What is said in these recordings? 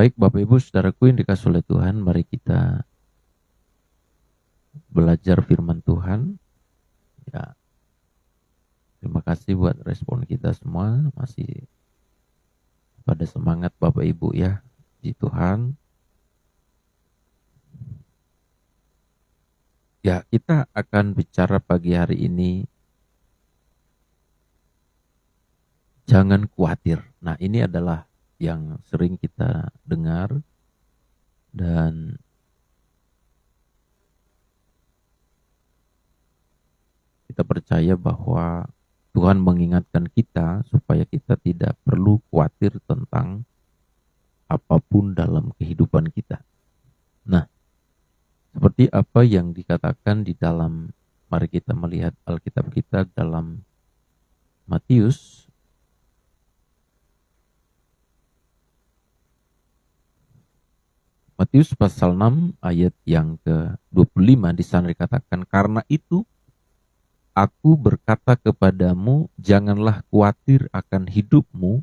Baik Bapak Ibu Saudaraku yang dikasihi oleh Tuhan, mari kita belajar firman Tuhan. Ya, terima kasih buat respon kita semua, masih pada semangat Bapak Ibu ya di Tuhan. Ya, kita akan bicara pagi hari ini, jangan khawatir. Nah, ini adalah yang sering kita dengar dan kita percaya bahwa Tuhan mengingatkan kita supaya kita tidak perlu khawatir tentang apapun dalam kehidupan kita. Nah, seperti apa yang dikatakan di dalam, mari kita melihat Alkitab kita dalam Matius pasal 6 ayat yang ke-25, di sana dikatakan, karena itu aku berkata kepadamu, janganlah khawatir akan hidupmu,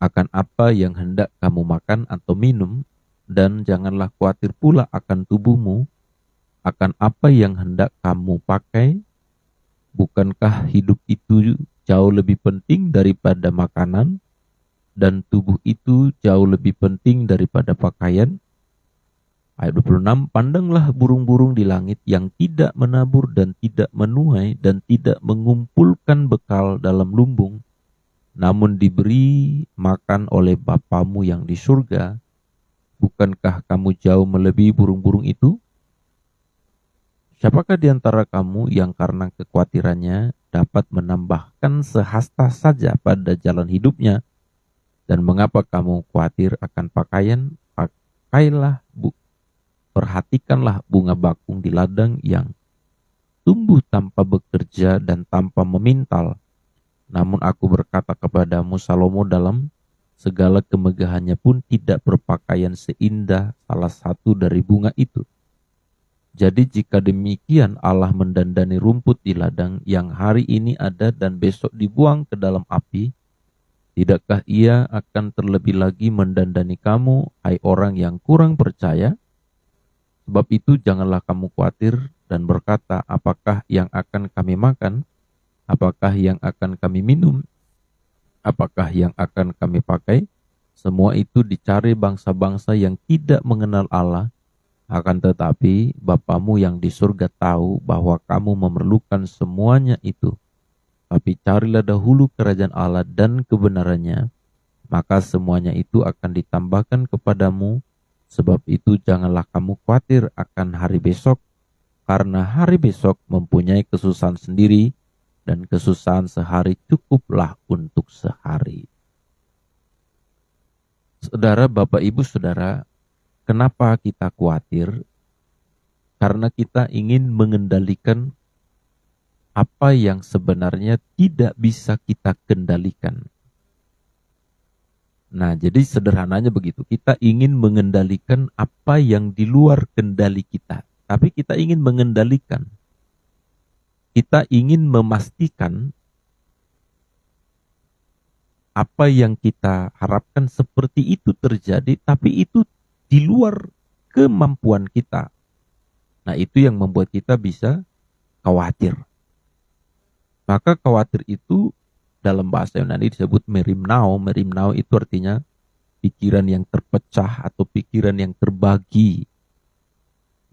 akan apa yang hendak kamu makan atau minum, dan janganlah khawatir pula akan tubuhmu, akan apa yang hendak kamu pakai. Bukankah hidup itu jauh lebih penting daripada makanan, dan tubuh itu jauh lebih penting daripada pakaian? Ayat 26, pandanglah burung-burung di langit yang tidak menabur dan tidak menuai dan tidak mengumpulkan bekal dalam lumbung, namun diberi makan oleh Bapamu yang di surga. Bukankah kamu jauh melebihi burung-burung itu? Siapakah di antara kamu yang karena kekhawatirannya dapat menambahkan sehasta saja pada jalan hidupnya? Dan mengapa kamu khawatir akan pakaian? Perhatikanlah bunga bakung di ladang yang tumbuh tanpa bekerja dan tanpa memintal. Namun aku berkata kepadamu, Salomo dalam segala kemegahannya pun tidak berpakaian seindah salah satu dari bunga itu. Jadi jika demikian Allah mendandani rumput di ladang yang hari ini ada dan besok dibuang ke dalam api, tidakkah Ia akan terlebih lagi mendandani kamu, hai orang yang kurang percaya? Sebab itu janganlah kamu khawatir dan berkata, apakah yang akan kami makan? Apakah yang akan kami minum? Apakah yang akan kami pakai? Semua itu dicari bangsa-bangsa yang tidak mengenal Allah. Akan tetapi Bapamu yang di surga tahu bahwa kamu memerlukan semuanya itu. Tapi carilah dahulu kerajaan Allah dan kebenarannya, maka semuanya itu akan ditambahkan kepadamu. Sebab itu janganlah kamu khawatir akan hari besok, karena hari besok mempunyai kesusahan sendiri, dan kesusahan sehari cukuplah untuk sehari. Saudara, Bapak, Ibu, Saudara, kenapa kita khawatir? Karena kita ingin mengendalikan apa yang sebenarnya tidak bisa kita kendalikan. Nah, jadi sederhananya begitu. Kita ingin mengendalikan apa yang di luar kendali kita. Tapi kita ingin mengendalikan. Kita ingin memastikan apa yang kita harapkan seperti itu terjadi, tapi itu di luar kemampuan kita. Nah, itu yang membuat kita bisa khawatir. Maka khawatir itu dalam bahasa Yunani disebut merimnao. Merimnao itu artinya pikiran yang terpecah atau pikiran yang terbagi.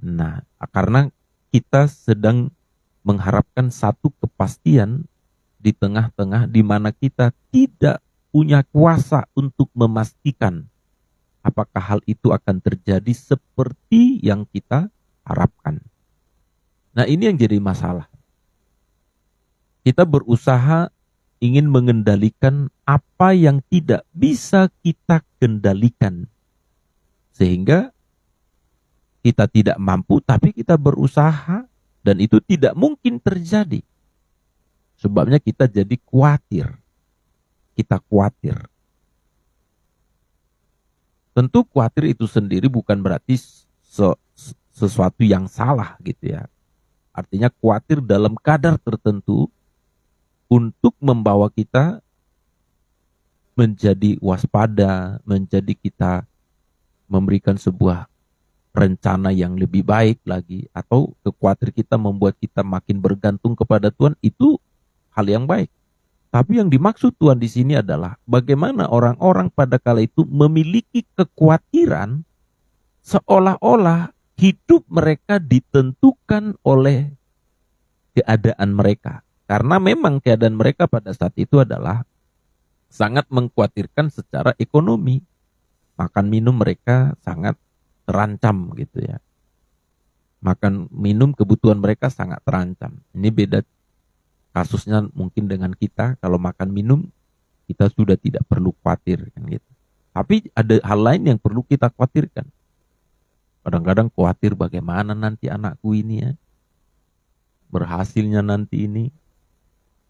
Nah, karena kita sedang mengharapkan satu kepastian di tengah-tengah di mana kita tidak punya kuasa untuk memastikan apakah hal itu akan terjadi seperti yang kita harapkan. Nah, ini yang jadi masalah. Kita berusaha ingin mengendalikan apa yang tidak bisa kita kendalikan. Sehingga kita tidak mampu, tapi kita berusaha dan itu tidak mungkin terjadi. Sebabnya kita jadi khawatir. Kita khawatir. Tentu khawatir itu sendiri bukan berarti sesuatu yang salah gitu ya. Artinya khawatir dalam kadar tertentu untuk membawa kita menjadi waspada, menjadi kita memberikan sebuah rencana yang lebih baik lagi, atau kekhawatiran kita membuat kita makin bergantung kepada Tuhan, itu hal yang baik. Tapi yang dimaksud Tuhan di sini adalah bagaimana orang-orang pada kala itu memiliki kekhawatiran seolah-olah hidup mereka ditentukan oleh keadaan mereka. Karena memang keadaan mereka pada saat itu adalah sangat mengkhawatirkan secara ekonomi. Makan minum mereka sangat terancam gitu ya. Makan minum kebutuhan mereka sangat terancam. Ini beda kasusnya mungkin dengan kita. Kalau makan minum kita sudah tidak perlu khawatir kan gitu. Tapi ada hal lain yang perlu kita khawatirkan. Kadang-kadang khawatir bagaimana nanti anakku ini ya, berhasilnya nanti ini,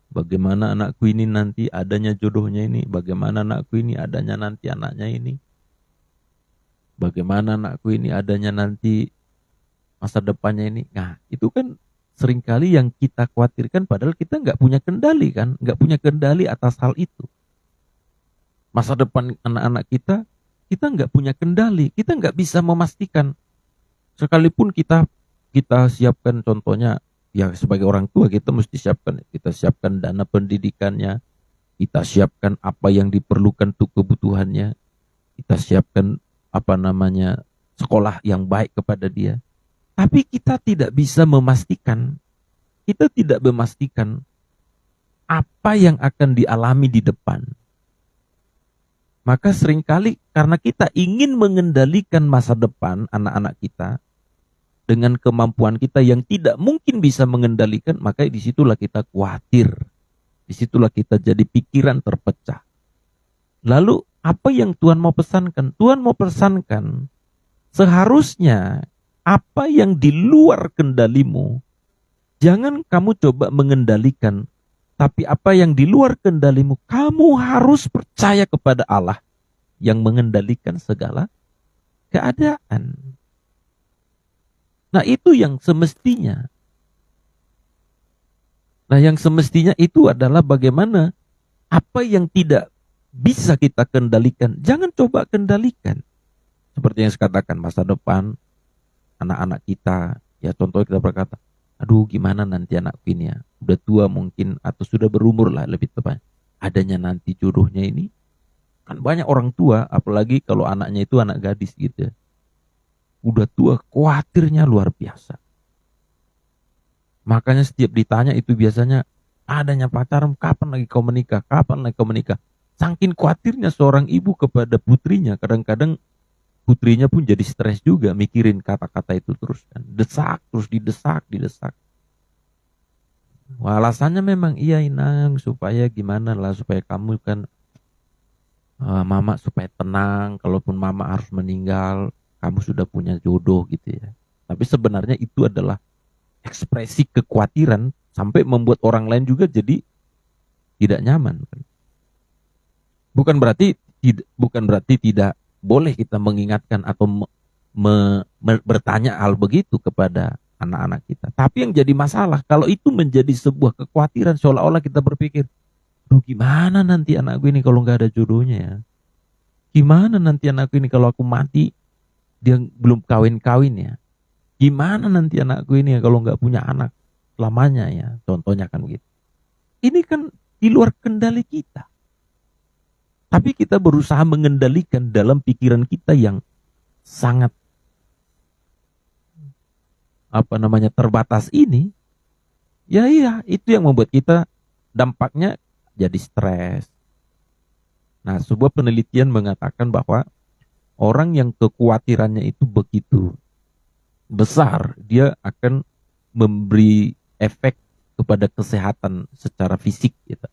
bagaimana anakku ini nanti adanya jodohnya ini, bagaimana anakku ini adanya nanti anaknya ini, bagaimana anakku ini adanya nanti masa depannya ini. Nah itu kan seringkali yang kita khawatirkan, padahal kita nggak punya kendali kan, nggak punya kendali atas hal itu. Masa depan anak-anak kita nggak punya kendali, kita nggak bisa memastikan. Sekalipun kita siapkan, contohnya ya sebagai orang tua kita mesti kita siapkan dana pendidikannya, kita siapkan apa yang diperlukan untuk kebutuhannya, kita siapkan sekolah yang baik kepada dia. Tapi kita tidak bisa memastikan, apa yang akan dialami di depan. Maka seringkali karena kita ingin mengendalikan masa depan anak-anak kita dengan kemampuan kita yang tidak mungkin bisa mengendalikan, maka disitulah kita khawatir. Disitulah kita jadi pikiran terpecah. Lalu apa yang Tuhan mau pesankan? Tuhan mau pesankan seharusnya apa yang di luar kendalimu, jangan kamu coba mengendalikan. Tapi apa yang di luar kendalimu, kamu harus percaya kepada Allah yang mengendalikan segala keadaan. Nah itu yang semestinya. Nah yang semestinya itu adalah bagaimana apa yang tidak bisa kita kendalikan, jangan coba kendalikan. Seperti yang saya katakan, masa depan anak-anak kita, ya contohnya kita berkata, aduh gimana nanti anakku ini ya, udah tua mungkin atau sudah berumur lah lebih tepat, adanya nanti jodohnya ini. Kan banyak orang tua, apalagi kalau anaknya itu anak gadis gitu ya, udah tua khawatirnya luar biasa. Makanya setiap ditanya itu biasanya, adanya pacaran, kapan lagi kau menikah, kapan lagi kau menikah. Saking khawatirnya seorang ibu kepada putrinya, kadang-kadang putrinya pun jadi stres juga mikirin kata-kata itu terus kan. Terus didesak. Wah, alasannya memang iya Inang, supaya gimana lah, supaya kamu kan mama supaya tenang, kalaupun mama harus meninggal, kamu sudah punya jodoh gitu ya. Tapi sebenarnya itu adalah ekspresi kekhawatiran sampai membuat orang lain juga jadi tidak nyaman. Bukan berarti tidak boleh kita mengingatkan atau bertanya hal begitu kepada anak-anak kita. Tapi yang jadi masalah, kalau itu menjadi sebuah kekhawatiran, seolah-olah kita berpikir, duh gimana nanti anakku ini kalau nggak ada jodohnya ya? Gimana nanti anakku ini kalau aku mati, dia belum kawin-kawin ya? Gimana nanti anakku ini ya kalau nggak punya anak selamanya ya? Contohnya kan begitu. Ini kan di luar kendali kita. Tapi kita berusaha mengendalikan dalam pikiran kita yang sangat terbatas ini. Ya iya, itu yang membuat kita dampaknya jadi stres. Nah, sebuah penelitian mengatakan bahwa orang yang kekhawatirannya itu begitu besar, dia akan memberi efek kepada kesehatan secara fisik gitu.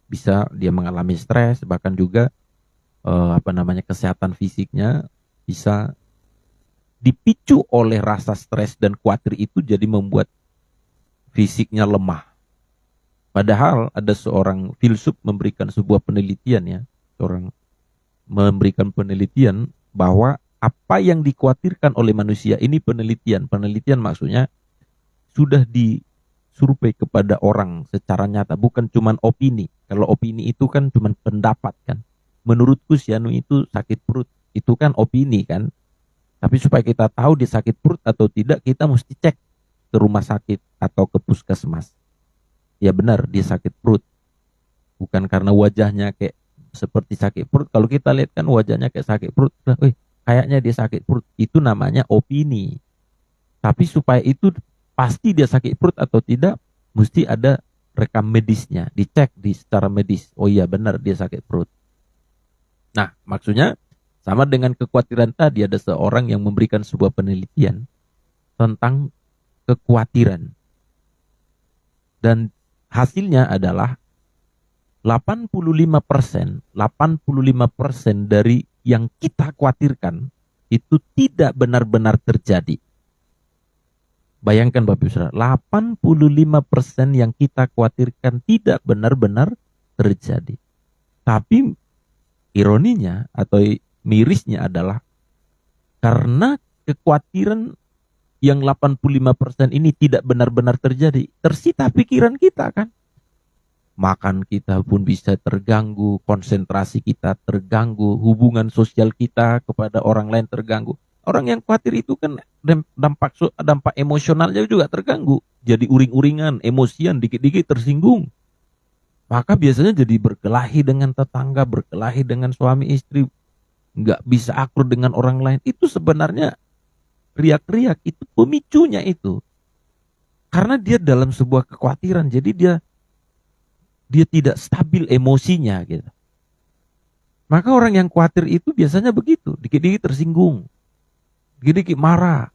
Bisa dia mengalami stres, bahkan juga kesehatan fisiknya bisa dipicu oleh rasa stres dan khawatir itu, jadi membuat fisiknya lemah. Padahal ada seorang filsuf memberikan sebuah penelitian ya, bahwa apa yang dikhawatirkan oleh manusia ini penelitian maksudnya sudah disurvei kepada orang secara nyata, bukan cuma opini. Kalau opini itu kan cuma pendapat kan. Menurutku si anu itu sakit perut, itu kan opini kan. Tapi supaya kita tahu dia sakit perut atau tidak, kita mesti cek ke rumah sakit atau ke puskesmas. Ya benar, dia sakit perut. Bukan karena wajahnya kayak seperti sakit perut. Kalau kita lihat kan wajahnya kayak sakit perut, kayaknya dia sakit perut. Itu namanya opini. Tapi supaya itu pasti dia sakit perut atau tidak, mesti ada rekam medisnya, dicek secara medis. Oh iya benar dia sakit perut. Nah, maksudnya sama dengan kekhawatiran tadi, ada seorang yang memberikan sebuah penelitian tentang kekhawatiran. Dan hasilnya adalah 85% dari yang kita khawatirkan itu tidak benar-benar terjadi. Bayangkan Bapak Ibu Saudara, 85% yang kita khawatirkan tidak benar-benar terjadi. Tapi ironinya atau mirisnya adalah karena kekhawatiran yang 85% ini tidak benar-benar terjadi, tersita pikiran kita kan. Makan kita pun bisa terganggu, konsentrasi kita terganggu, hubungan sosial kita kepada orang lain terganggu. Orang yang khawatir itu kan dampak emosionalnya juga terganggu. Jadi uring-uringan, emosian, dikit-dikit tersinggung. Maka biasanya jadi berkelahi dengan tetangga, berkelahi dengan suami istri, nggak bisa akur dengan orang lain. Itu sebenarnya riak-riak, itu pemicunya itu. Karena dia dalam sebuah kekhawatiran, jadi dia tidak stabil emosinya gitu. Maka orang yang khawatir itu biasanya begitu, dikit-dikit tersinggung, dikit-dikit marah,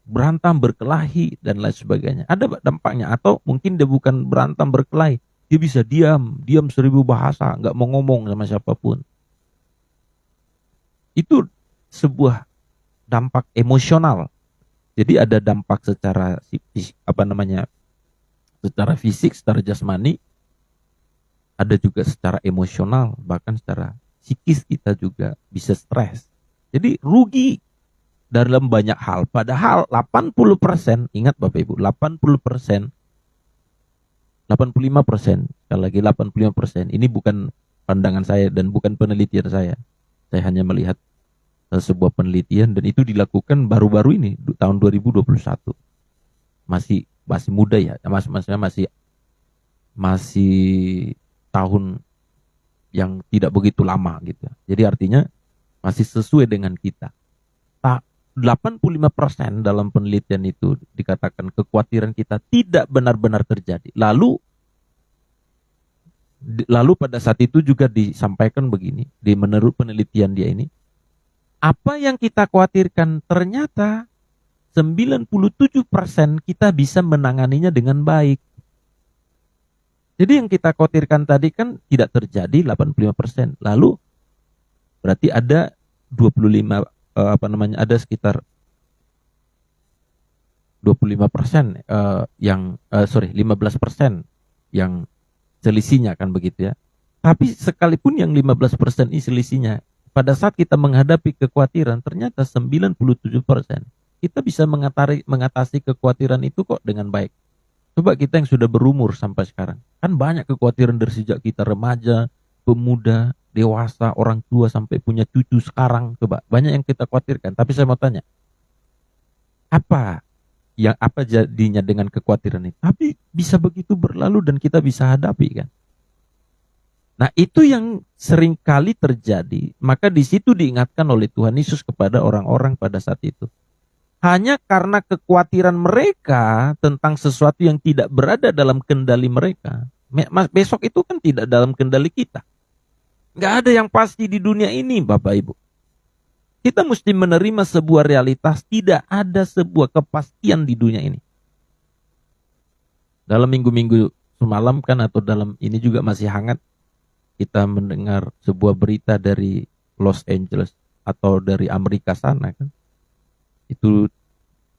berantem, berkelahi, dan lain sebagainya. Ada dampaknya, atau mungkin dia bukan berantem, berkelahi, dia bisa diam 1000 bahasa, nggak mau ngomong sama siapapun. Itu sebuah dampak emosional. Jadi ada dampak secara secara fisik, secara jasmani, ada juga secara emosional, bahkan secara psikis kita juga bisa stres. Jadi rugi dalam banyak hal. Padahal 80%, ingat Bapak Ibu, 85%, sekali lagi 85%, ini bukan pandangan saya dan bukan penelitian saya. Saya hanya melihat sebuah penelitian dan itu dilakukan baru-baru ini, tahun 2021. Masih muda ya, maksudnya masih tahun yang tidak begitu lama gitu. Jadi artinya masih sesuai dengan kita. 85% dalam penelitian itu dikatakan kekhawatiran kita tidak benar-benar terjadi. Lalu pada saat itu juga disampaikan begini, menurut penelitian dia ini, apa yang kita khawatirkan ternyata 97% kita bisa menanganinya dengan baik. Jadi yang kita khawatirkan tadi kan tidak terjadi 85%. Lalu berarti ada 25 ada sekitar 25% 15% yang selisihnya kan begitu ya. Tapi sekalipun yang 15% ini selisihnya, pada saat kita menghadapi kekhawatiran ternyata 97% kita bisa mengatasi kekhawatiran itu kok dengan baik. Coba kita yang sudah berumur sampai sekarang, kan banyak kekhawatiran dari sejak kita remaja, pemuda, dewasa, orang tua sampai punya cucu sekarang. Coba banyak yang kita khawatirkan. Tapi saya mau tanya, apa jadinya dengan kekhawatiran itu? Tapi bisa begitu berlalu dan kita bisa hadapi kan? Nah itu yang sering kali terjadi. Maka di situ diingatkan oleh Tuhan Yesus kepada orang-orang pada saat itu. Hanya karena kekhawatiran mereka tentang sesuatu yang tidak berada dalam kendali mereka. Besok itu kan tidak dalam kendali kita. Nggak ada yang pasti di dunia ini Bapak Ibu. Kita mesti menerima sebuah realitas, tidak ada sebuah kepastian di dunia ini. Dalam minggu-minggu semalam kan, atau dalam ini juga masih hangat, kita mendengar sebuah berita dari Los Angeles atau dari Amerika sana kan. Itu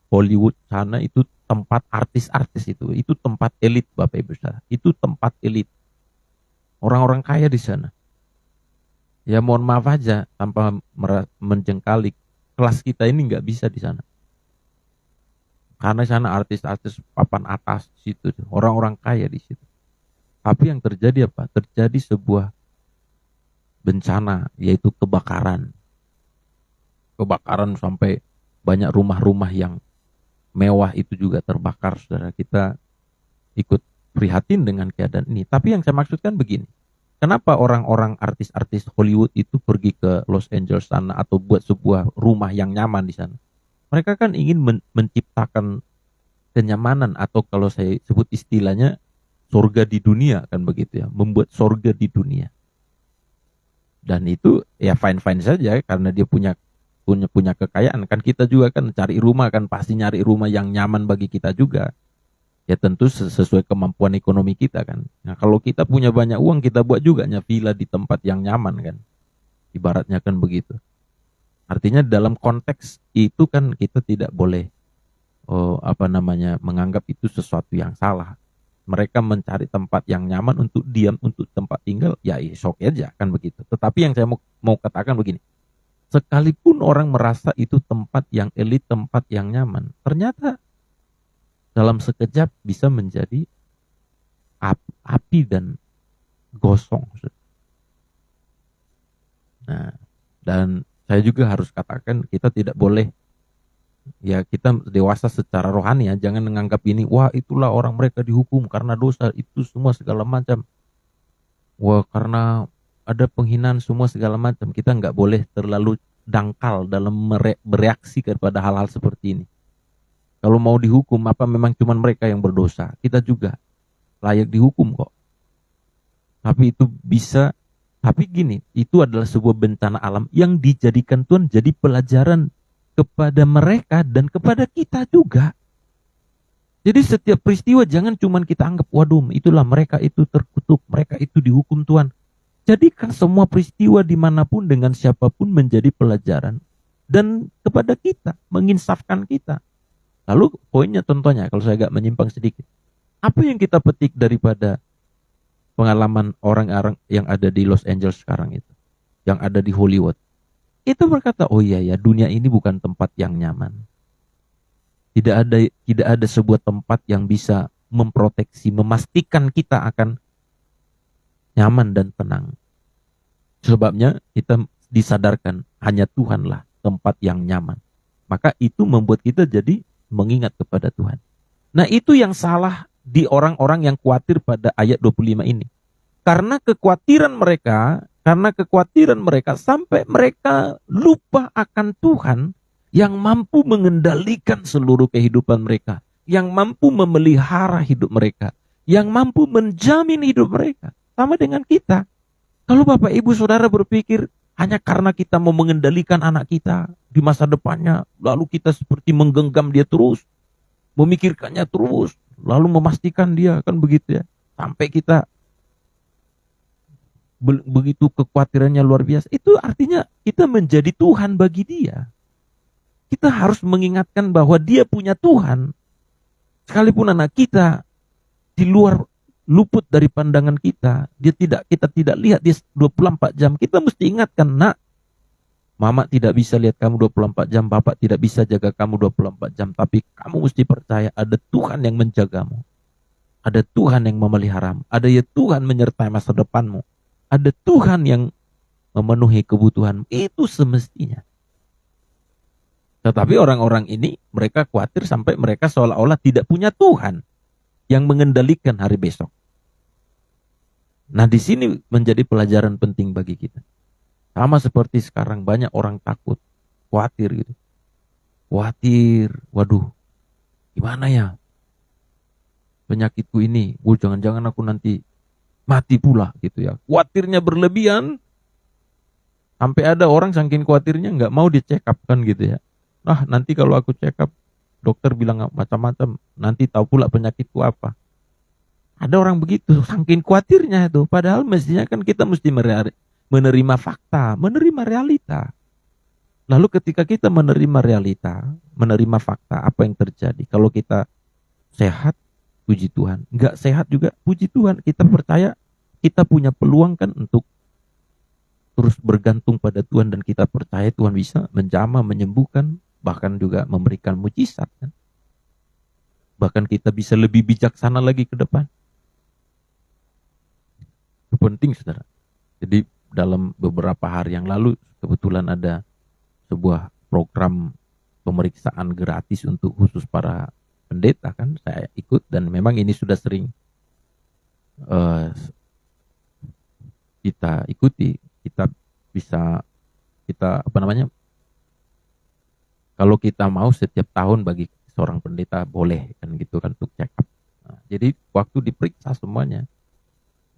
Hollywood sana, itu tempat artis-artis itu tempat elit Bapak Ibu saudara. Itu tempat elit. Orang-orang kaya di sana. Ya mohon maaf aja, tanpa menjengkali, kelas kita ini nggak bisa di sana. Karena sana artis-artis papan atas situ, orang-orang kaya di situ. Tapi yang terjadi apa? Terjadi sebuah bencana, yaitu kebakaran. kebakaran sampai banyak rumah-rumah yang mewah itu juga terbakar, saudara. Kita ikut prihatin dengan keadaan ini. Tapi yang saya maksudkan begini, kenapa orang-orang artis-artis Hollywood itu pergi ke Los Angeles sana atau buat sebuah rumah yang nyaman di sana? Mereka kan ingin menciptakan kenyamanan, atau kalau saya sebut istilahnya surga di dunia, kan begitu ya, membuat surga di dunia. Dan itu ya fine-fine saja karena dia punya kekayaan. Kan kita juga kan cari rumah, kan pasti nyari rumah yang nyaman bagi kita juga. Ya tentu sesuai kemampuan ekonomi kita kan. Nah kalau kita punya banyak uang, kita buat juga villa di tempat yang nyaman kan. Ibaratnya kan begitu. Artinya dalam konteks itu kan kita tidak boleh menganggap itu sesuatu yang salah. Mereka mencari tempat yang nyaman untuk diam, untuk tempat tinggal, ya sok aja kan begitu. Tetapi yang saya mau katakan begini, sekalipun orang merasa itu tempat yang elit, tempat yang nyaman, ternyata dalam sekejap bisa menjadi api dan gosong. Nah, dan saya juga harus katakan kita tidak boleh, ya kita dewasa secara rohani ya, jangan menganggap ini, wah itulah orang mereka dihukum karena dosa, itu semua segala macam. Wah karena ada penghinaan semua segala macam. Kita nggak boleh terlalu dangkal dalam bereaksi kepada hal-hal seperti ini. Kalau mau dihukum, apa memang cuma mereka yang berdosa? Kita juga layak dihukum kok. Tapi itu bisa, tapi gini, itu adalah sebuah bencana alam yang dijadikan Tuhan jadi pelajaran kepada mereka dan kepada kita juga. Jadi setiap peristiwa jangan cuma kita anggap, waduh itulah mereka itu terkutuk, mereka itu dihukum Tuhan. Jadikan semua peristiwa dimanapun dengan siapapun menjadi pelajaran. Dan kepada kita, menginsafkan kita. Lalu poinnya contohnya, kalau saya agak menyimpang sedikit. Apa yang kita petik daripada pengalaman orang-orang yang ada di Los Angeles sekarang itu? Yang ada di Hollywood. Itu berkata, oh iya ya, dunia ini bukan tempat yang nyaman. Tidak ada sebuah tempat yang bisa memproteksi, memastikan kita akan nyaman dan tenang. Sebabnya kita disadarkan hanya Tuhanlah tempat yang nyaman. Maka itu membuat kita jadi mengingat kepada Tuhan. Nah itu yang salah di orang-orang yang khawatir pada ayat 25 ini. Karena kekhawatiran mereka sampai mereka lupa akan Tuhan yang mampu mengendalikan seluruh kehidupan mereka, yang mampu memelihara hidup mereka, yang mampu menjamin hidup mereka. Sama dengan kita. Kalau Bapak Ibu Saudara berpikir hanya karena kita mau mengendalikan anak kita di masa depannya, lalu kita seperti menggenggam dia terus, memikirkannya terus, lalu memastikan dia, kan begitu ya. Sampai kita begitu kekhawatirannya luar biasa. Itu artinya kita menjadi Tuhan bagi dia. Kita harus mengingatkan bahwa dia punya Tuhan. Sekalipun anak kita di luar luput dari pandangan kita, kita tidak lihat dia 24 jam. Kita mesti ingatkan, nak, mama tidak bisa lihat kamu 24 jam, bapak tidak bisa jaga kamu 24 jam, tapi kamu mesti percaya ada Tuhan yang menjagamu. Ada Tuhan yang memeliharamu. Ada ya Tuhan menyertai masa depanmu. Ada Tuhan yang memenuhi kebutuhanmu. Itu semestinya. Tetapi orang-orang ini, mereka khawatir sampai mereka seolah-olah tidak punya Tuhan yang mengendalikan hari besok. Nah di sini menjadi pelajaran penting bagi kita. Sama seperti sekarang banyak orang takut, khawatir gitu. Khawatir, waduh, gimana ya penyakitku ini? Jangan-jangan aku nanti mati pula gitu ya. Khawatirnya berlebihan, sampai ada orang saking khawatirnya nggak mau di-check up kan gitu ya. Nah nanti kalau aku check up, dokter bilang macam-macam, nanti tahu pula penyakitku apa. Ada orang begitu, saking khawatirnya itu. Padahal mestinya kan kita mesti menerima fakta, menerima realita. Lalu ketika kita menerima realita, menerima fakta, apa yang terjadi? Kalau kita sehat, puji Tuhan. Enggak sehat juga, puji Tuhan. Kita percaya kita punya peluang kan untuk terus bergantung pada Tuhan. Dan kita percaya Tuhan bisa menjamah, menyembuhkan, bahkan juga memberikan mujizat kan. Bahkan kita bisa lebih bijaksana lagi ke depan. Itu penting saudara. Jadi dalam beberapa hari yang lalu kebetulan ada sebuah program pemeriksaan gratis untuk khusus para pendeta kan, saya ikut dan memang ini sudah sering kita ikuti. Kita bisa kalau kita mau setiap tahun bagi seorang pendeta boleh kan gitu kan untuk check up. Nah, jadi waktu diperiksa semuanya,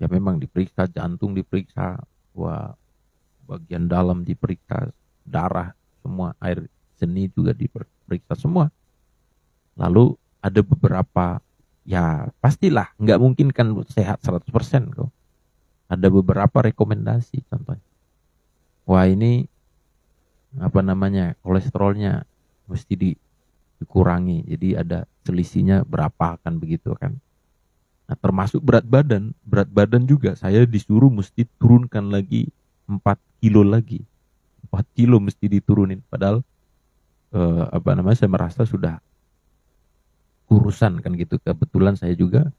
ya memang diperiksa jantung, diperiksa bagian dalam, diperiksa darah, semua air seni juga diperiksa semua. Lalu ada beberapa, ya pastilah nggak mungkin kan sehat 100% kok. Ada beberapa rekomendasi, contohnya, wah ini kolesterolnya mesti dikurangi, jadi ada selisihnya berapa kan begitu kan. Nah, termasuk berat badan juga saya disuruh mesti turunkan lagi 4 kilo lagi. 4 kilo mesti diturunin, padahal saya merasa sudah kurusan kan gitu. Kebetulan saya juga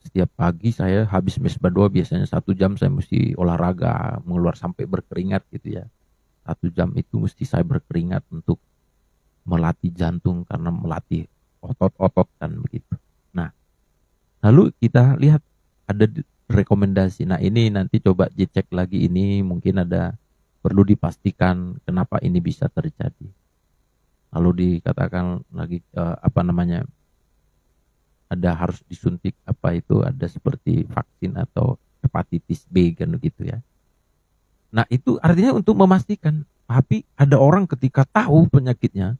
setiap pagi saya habis mesbah doa biasanya 1 jam saya mesti olahraga, mengeluar sampai berkeringat gitu ya. 1 jam itu mesti saya berkeringat untuk melatih jantung karena melatih otot-otot kan begitu. Nah, lalu kita lihat ada rekomendasi. Nah, ini nanti coba dicek lagi, ini mungkin ada perlu dipastikan kenapa ini bisa terjadi. Lalu dikatakan lagi ada harus disuntik ada seperti vaksin atau hepatitis B kan gitu ya. Nah, itu artinya untuk memastikan. Tapi ada orang ketika tahu penyakitnya,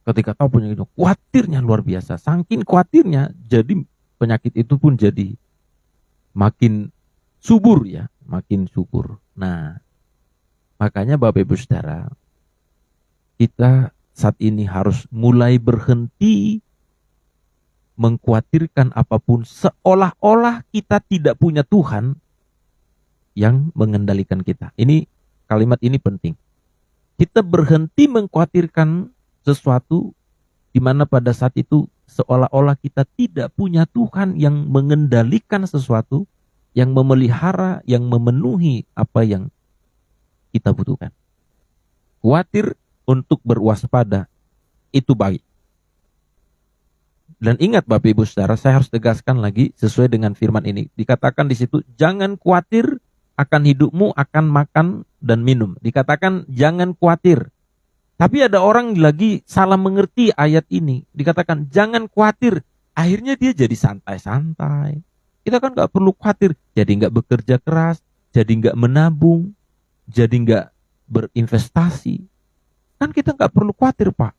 khawatirnya luar biasa. Saking khawatirnya, jadi penyakit itu pun jadi makin subur ya, makin subur. Nah, makanya Bapak Ibu Saudara, kita saat ini harus mulai berhenti mengkhawatirkan apapun, seolah-olah kita tidak punya Tuhan yang mengendalikan kita. Ini kalimat ini penting. Kita berhenti mengkhawatirkan sesuatu di mana pada saat itu seolah-olah kita tidak punya Tuhan yang mengendalikan sesuatu, yang memelihara, yang memenuhi apa yang kita butuhkan. Khawatir untuk berwaspada itu baik. Dan ingat Bapak Ibu Saudara, saya harus tegaskan lagi sesuai dengan firman ini. Dikatakan di situ, jangan khawatir akan hidupmu, akan makan dan minum. Dikatakan jangan khawatir. Tapi ada orang lagi salah mengerti ayat ini. Dikatakan jangan khawatir. Akhirnya dia jadi santai-santai. Kita kan gak perlu khawatir. Jadi gak bekerja keras. Jadi gak menabung. Jadi gak berinvestasi. Kan kita gak perlu khawatir, Pak.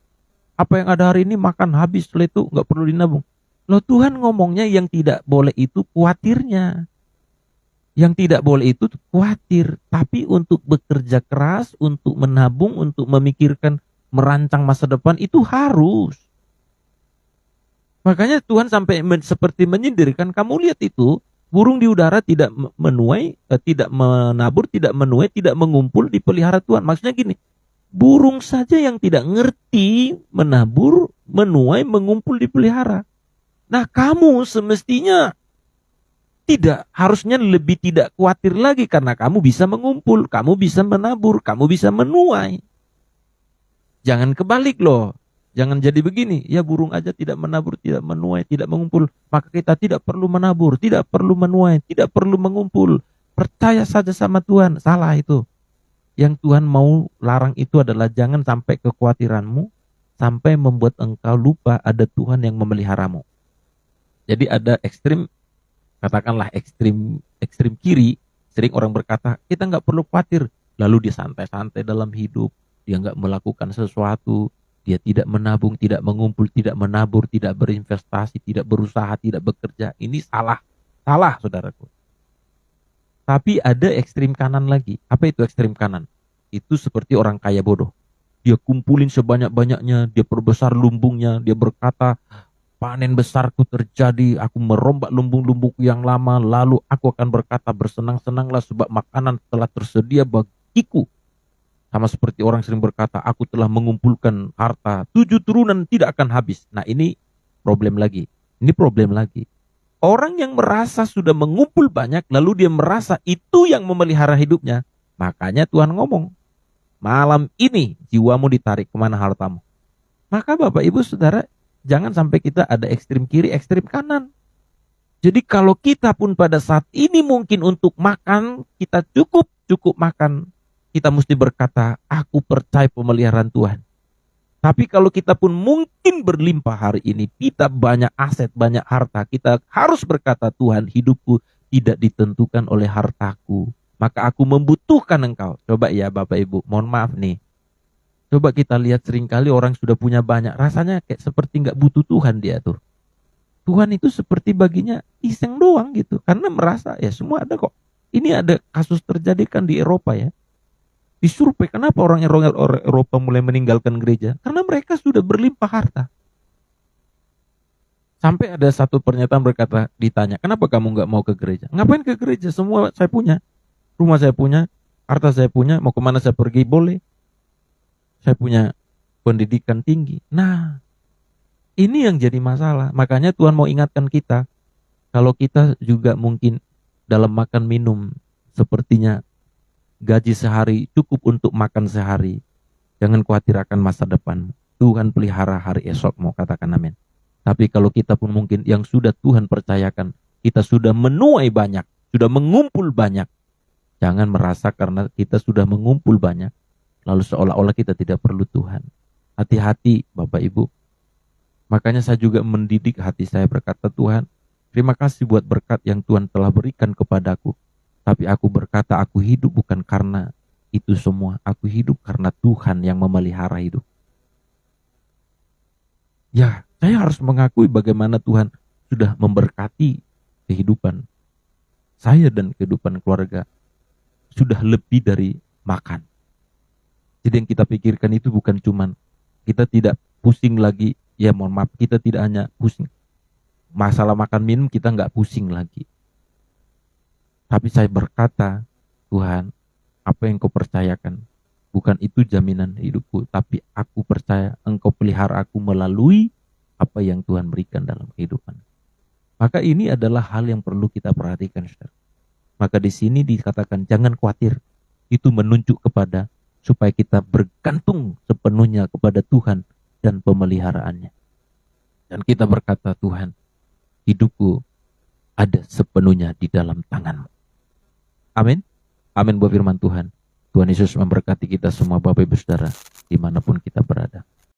Apa yang ada hari ini makan habis, setelah itu gak perlu dinabung. Loh, Tuhan ngomongnya yang tidak boleh itu khawatirnya. Yang tidak boleh itu khawatir, tapi untuk bekerja keras, untuk menabung, untuk memikirkan, merancang masa depan itu harus. Makanya Tuhan sampai seperti menyindirkan, kamu lihat itu, burung di udara tidak menuai, tidak menabur, tidak menuai, tidak mengumpul, dipelihara Tuhan. Maksudnya gini, burung saja yang tidak ngerti menabur, menuai, mengumpul, dipelihara. Nah, kamu semestinya harusnya lebih tidak khawatir lagi karena kamu bisa mengumpul, kamu bisa menabur, kamu bisa menuai. Jangan kebalik loh. Jangan jadi begini, ya burung aja tidak menabur, tidak menuai, tidak mengumpul, maka kita tidak perlu menabur, tidak perlu menuai, tidak perlu mengumpul. Percaya saja sama Tuhan. Salah itu. Yang Tuhan mau larang itu adalah jangan sampai kekhawatiranmu sampai membuat engkau lupa ada Tuhan yang memeliharamu. Jadi ada ekstrim, katakanlah ekstrim kiri, sering orang berkata, kita nggak perlu khawatir. Lalu dia santai-santai dalam hidup, dia nggak melakukan sesuatu, dia tidak menabung, tidak mengumpul, tidak menabur, tidak berinvestasi, tidak berusaha, tidak bekerja. Ini salah, saudaraku. Tapi ada ekstrim kanan lagi. Apa itu ekstrim kanan? Itu seperti orang kaya bodoh. Dia kumpulin sebanyak-banyaknya, dia perbesar lumbungnya, dia berkata, panen besarku terjadi, aku merombak lumbung-lumbungku yang lama, lalu aku akan berkata, bersenang-senanglah sebab makanan telah tersedia bagiku. Sama seperti orang sering berkata, aku telah mengumpulkan harta, 7 turunan tidak akan habis. Nah, ini problem lagi. Orang yang merasa sudah mengumpul banyak, lalu dia merasa itu yang memelihara hidupnya. Makanya Tuhan ngomong, malam ini jiwamu ditarik kemana hartamu. Maka Bapak Ibu Saudara, jangan sampai kita ada ekstrim kiri, ekstrim kanan. Jadi kalau kita pun pada saat ini mungkin untuk makan, kita cukup makan. Kita mesti berkata, aku percaya pemeliharaan Tuhan. Tapi kalau kita pun mungkin berlimpah hari ini, kita banyak aset, banyak harta, kita harus berkata, Tuhan, hidupku tidak ditentukan oleh hartaku. Maka aku membutuhkan Engkau. Coba ya Bapak Ibu, mohon maaf nih. Coba kita lihat seringkali orang sudah punya banyak, rasanya kayak seperti nggak butuh Tuhan dia tuh. Tuhan itu seperti baginya iseng doang gitu. Karena merasa ya semua ada kok. Ini ada kasus terjadi kan di Eropa ya. Disurvei kenapa orang Eropa mulai meninggalkan gereja? Karena mereka sudah berlimpah harta. Sampai ada satu pernyataan berkata, ditanya, kenapa kamu nggak mau ke gereja? Ngapain ke gereja? Semua saya punya. Rumah saya punya, harta saya punya, mau kemana saya pergi boleh. Saya punya pendidikan tinggi. Nah, ini yang jadi masalah. Makanya Tuhan mau ingatkan kita, kalau kita juga mungkin dalam makan minum, sepertinya gaji sehari cukup untuk makan sehari. Jangan khawatir akan masa depan. Tuhan pelihara hari esok, mau katakan amin. Tapi kalau kita pun mungkin yang sudah Tuhan percayakan, kita sudah menuai banyak, sudah mengumpul banyak. Jangan merasa karena kita sudah mengumpul banyak, lalu seolah-olah kita tidak perlu Tuhan. Hati-hati Bapak Ibu. Makanya saya juga mendidik hati saya berkata, Tuhan, terima kasih buat berkat yang Tuhan telah berikan kepadaku. Tapi aku berkata, aku hidup bukan karena itu semua. Aku hidup karena Tuhan yang memelihara hidup. Ya, saya harus mengakui bagaimana Tuhan sudah memberkati kehidupan saya dan kehidupan keluarga. Sudah lebih dari makan. Jadi yang kita pikirkan itu bukan cuman, kita tidak pusing lagi. Ya mohon maaf, kita tidak hanya pusing. Masalah makan minum kita nggak pusing lagi. Tapi saya berkata, Tuhan, apa yang Kau percayakan, bukan itu jaminan hidupku, tapi aku percaya Engkau pelihara aku melalui apa yang Tuhan berikan dalam kehidupan. Maka ini adalah hal yang perlu kita perhatikan, saudara. Maka di sini dikatakan jangan khawatir, itu menunjuk kepada supaya kita bergantung sepenuhnya kepada Tuhan dan pemeliharaannya. Dan kita berkata, Tuhan, hidupku ada sepenuhnya di dalam tangan-Mu. Amin. Amin buat firman Tuhan. Tuhan Yesus memberkati kita semua Bapak Ibu Saudara dimanapun kita berada.